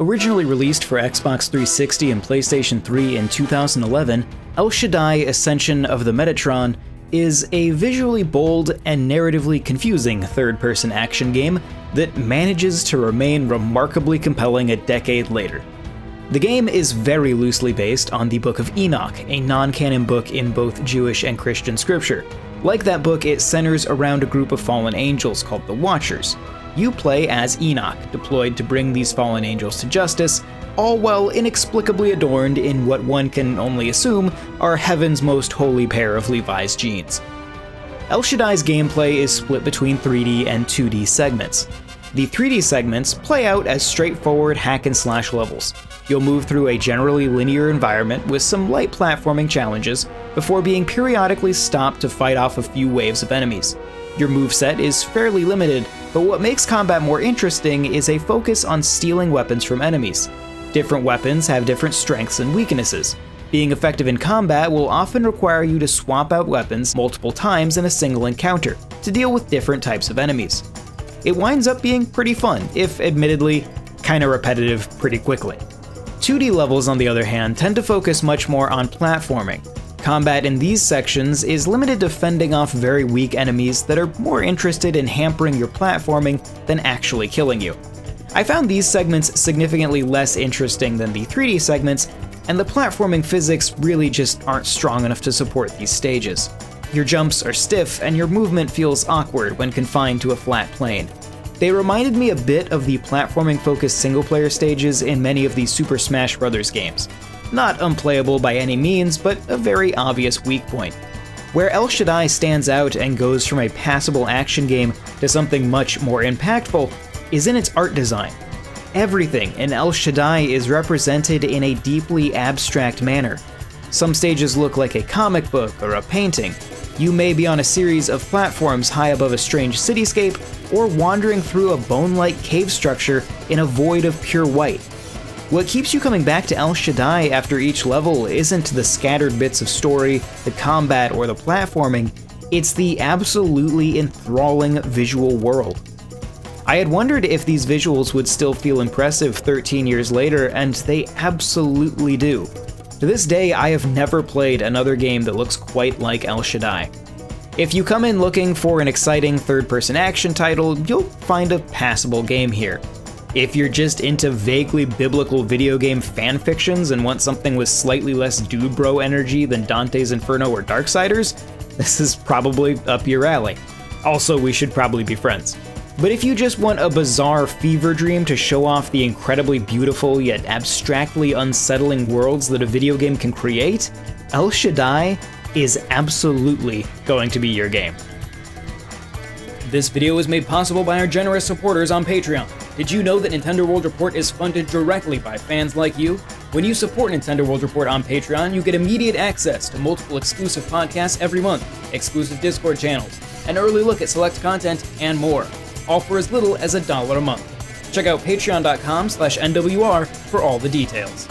Originally released for Xbox 360 and PlayStation 3 in 2011, El Shaddai Ascension of the Metatron is a visually bold and narratively confusing third-person action game that manages to remain remarkably compelling a decade later. The game is very loosely based on the Book of Enoch, a non-canon book in both Jewish and Christian scripture. Like that book, it centers around a group of fallen angels called the Watchers. You play as Enoch, deployed to bring these fallen angels to justice, all while inexplicably adorned in what one can only assume are heaven's most holy pair of Levi's jeans. El Shaddai's gameplay is split between 3D and 2D segments. The 3D segments play out as straightforward hack-and-slash levels. You'll move through a generally linear environment with some light platforming challenges before being periodically stopped to fight off a few waves of enemies. Your moveset is fairly limited, but what makes combat more interesting is a focus on stealing weapons from enemies. Different weapons have different strengths and weaknesses. Being effective in combat will often require you to swap out weapons multiple times in a single encounter to deal with different types of enemies. It winds up being pretty fun, if admittedly kinda repetitive pretty quickly. 2D levels, on the other hand, tend to focus much more on platforming. Combat in these sections is limited to fending off very weak enemies that are more interested in hampering your platforming than actually killing you. I found these segments significantly less interesting than the 3D segments, and the platforming physics really just aren't strong enough to support these stages. Your jumps are stiff, and your movement feels awkward when confined to a flat plane. They reminded me a bit of the platforming-focused single-player stages in many of the Super Smash Bros. Games. Not unplayable by any means, but a very obvious weak point. Where El Shaddai stands out and goes from a passable action game to something much more impactful is in its art design. Everything in El Shaddai is represented in a deeply abstract manner. Some stages look like a comic book or a painting. You may be on a series of platforms high above a strange cityscape, or wandering through a bone-like cave structure in a void of pure white. What keeps you coming back to El Shaddai after each level isn't the scattered bits of story, the combat, or the platforming, it's the absolutely enthralling visual world. I had wondered if these visuals would still feel impressive 13 years later, and they absolutely do. To this day, I have never played another game that looks quite like El Shaddai. If you come in looking for an exciting third-person action title, you'll find a passable game here. If you're just into vaguely biblical video game fanfictions and want something with slightly less dude bro energy than Dante's Inferno or Darksiders, this is probably up your alley. Also, we should probably be friends. But if you just want a bizarre fever dream to show off the incredibly beautiful yet abstractly unsettling worlds that a video game can create, El Shaddai is absolutely going to be your game. This video was made possible by our generous supporters on Patreon. Did you know that Nintendo World Report is funded directly by fans like you? When you support Nintendo World Report on Patreon, you get immediate access to multiple exclusive podcasts every month, exclusive Discord channels, an early look at select content, and more, all for as little as $1 a month. Check out patreon.com/NWR for all the details.